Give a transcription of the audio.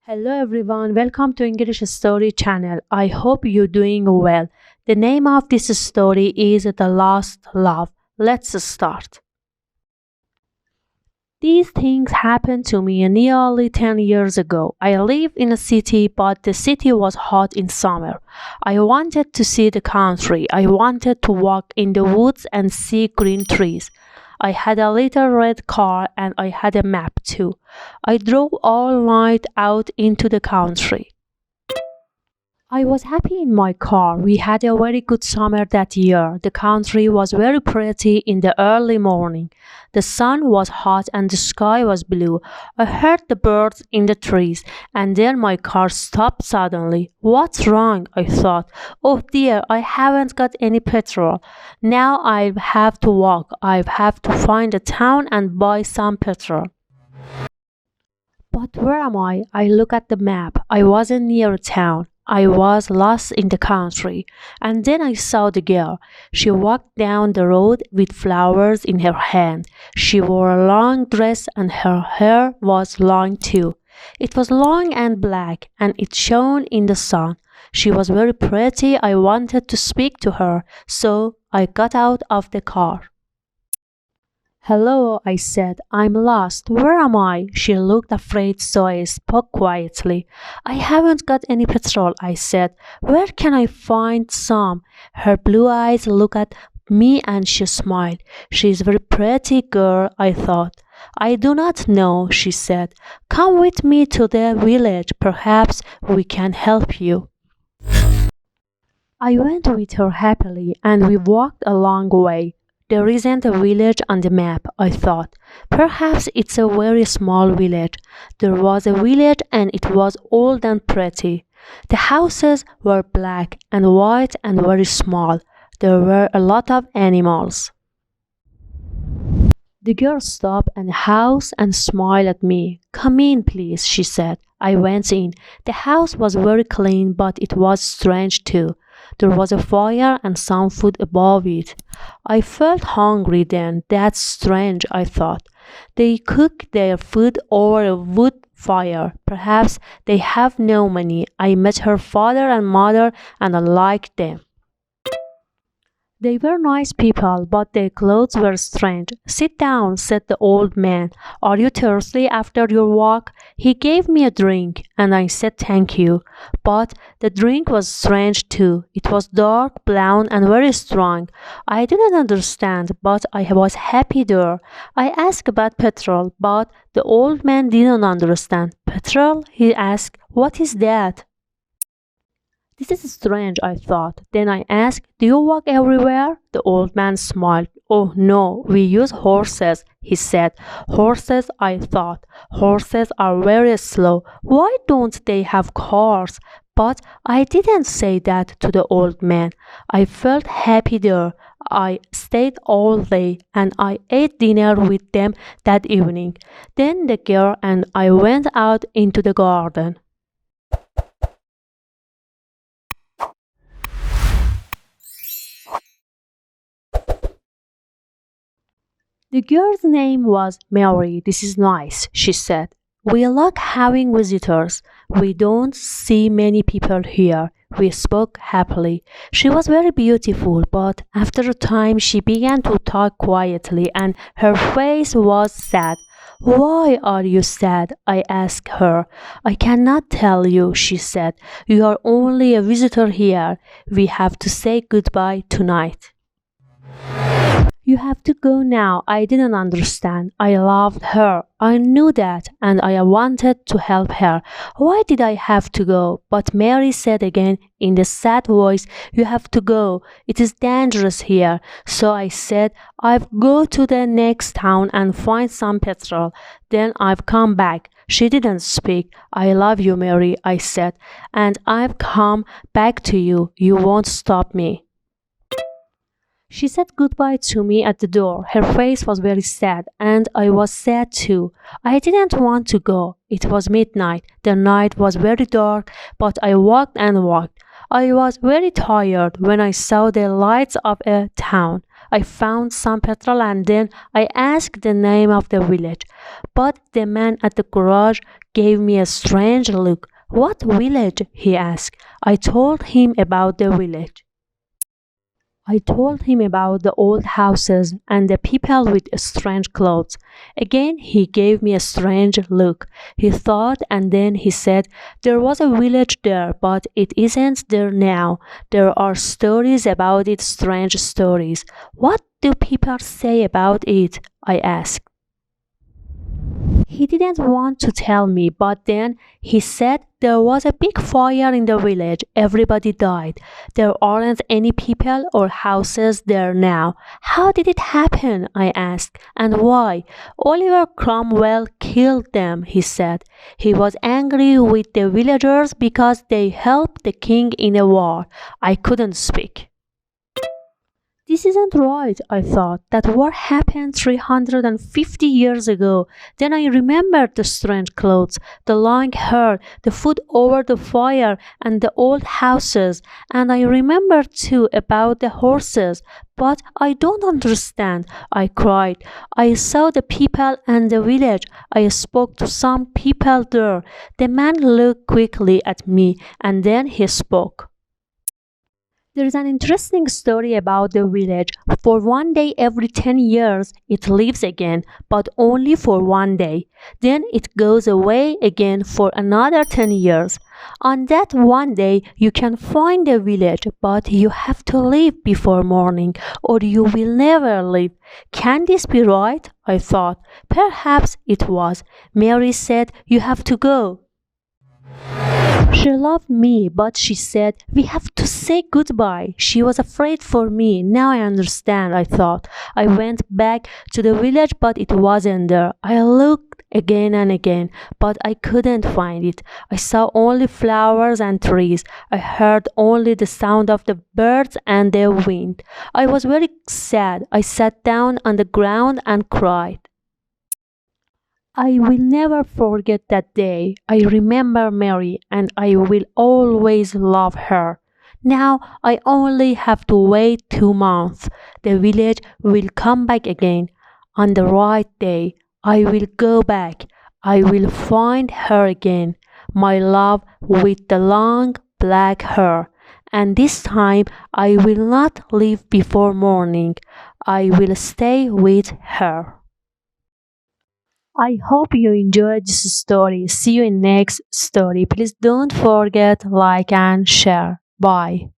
Hello everyone, welcome to English Story channel. I hope you're doing well. The name of this story is The Lost Love. Let's start. These things happened to me nearly 10 years ago. I lived in a city, but the city was hot in summer. I wanted to see the country. I wanted to walk in the woods and see green trees. I had a little red car and I had a map too. I drove all night out into the country. I was happy in my car. We had a very good summer that year. The country was very pretty in the early morning. The sun was hot and the sky was blue. I heard the birds in the trees, and then my car stopped suddenly. What's wrong? I thought. Oh dear, I haven't got any petrol. Now I have to walk. I have to find a town and buy some petrol. But where am I? I look at the map. I wasn't near a town. I was lost in the country, and then I saw the girl. She walked down the road with flowers in her hand. She wore a long dress and her hair was long too. It was long and black, and it shone in the sun. She was very pretty. I wanted to speak to her, so I got out of the car. Hello, I said. I'm lost. Where am I? She looked afraid, so I spoke quietly. I haven't got any petrol, I said. Where can I find some? Her blue eyes looked at me and she smiled. She is a very pretty girl, I thought. I do not know, she said. Come with me to the village. Perhaps we can help you. I went with her happily and we walked a long way. There isn't a village on the map, I thought. Perhaps it's a very small village. There was a village and it was old and pretty. The houses were black and white and very small. There were a lot of animals. The girl stopped at the house and smiled at me. Come in, please, she said. I went in. The house was very clean, but it was strange too. There was a fire and some food above it. I felt hungry then. That's strange, I thought. They cook their food over a wood fire. Perhaps they have no money. I met her father and mother and I liked them. They were nice people, but their clothes were strange. Sit down, said the old man. Are you thirsty after your walk? He gave me a drink, and I said thank you. But the drink was strange too. It was dark, brown, and very strong. I didn't understand, but I was happy there. I asked about petrol, but the old man didn't understand. Petrol? He asked. What is that? This is strange, I thought. Then I asked, do you walk everywhere? The old man smiled. Oh no, we use horses, he said. Horses, I thought. Horses are very slow. Why don't they have cars? But I didn't say that to the old man. I felt happy there. I stayed all day and I ate dinner with them that evening. Then the girl and I went out into the garden. The girl's name was Mary. This is nice, she said. We like having visitors. We don't see many people here. We spoke happily. She was very beautiful, but after a time she began to talk quietly and her face was sad. Why are you sad? I asked her. I cannot tell you, she said. You are only a visitor here. We have to say goodbye tonight. You have to go now. I didn't understand. I loved her. I knew that, and I wanted to help her. Why did I have to go? But Mary said again in the sad voice, you have to go. It is dangerous here. So I said, I'll go to the next town and find some petrol. Then I've come back. She didn't speak. I love you, Mary, I said, and I've come back to you. You won't stop me. She said goodbye to me at the door. Her face was very sad, and I was sad too. I didn't want to go. It was midnight. The night was very dark, but I walked and walked. I was very tired when I saw the lights of a town. I found some petrol and then I asked the name of the village. But the man at the garage gave me a strange look. What village? He asked. I told him about the village. I told him about the old houses and the people with strange clothes. Again, he gave me a strange look. He thought and then he said, "There was a village there, but it isn't there now. There are stories about it, strange stories." "What do people say about it?" I asked. He didn't want to tell me, but then he said there was a big fire in the village. Everybody died. There aren't any people or houses there now. "How did it happen?" I asked. "And why?" "Oliver Cromwell killed them," he said. "He was angry with the villagers because they helped the king in a war." I couldn't speak. This isn't right, I thought. That war happened 350 years ago. Then I remembered the strange clothes, the long hair, the food over the fire, and the old houses. And I remembered too about the horses. "But I don't understand," I cried. "I saw the people and the village. I spoke to some people there." The man looked quickly at me, and then he spoke. "There is an interesting story about the village. For one day every 10 years it lives again, but only for one day. Then it goes away again for another 10 years. On that one day you can find the village, but you have to leave before morning or you will never leave." Can this be right? I thought. Perhaps it was. Mary said, "You have to go." She loved me, but she said, "We have to say goodbye." She was afraid for me. Now I understand, I thought. I went back to the village, but it wasn't there. I looked again and again, but I couldn't find it. I saw only flowers and trees. I heard only the sound of the birds and the wind. I was very sad. I sat down on the ground and cried. I will never forget that day. I remember Mary and I will always love her. Now I only have to wait 2 months. The village will come back again. On the right day, I will go back. I will find her again, my love with the long black hair. And this time I will not leave before morning. I will stay with her. I hope you enjoyed this story. See you in next story. Please don't forget like and share. Bye.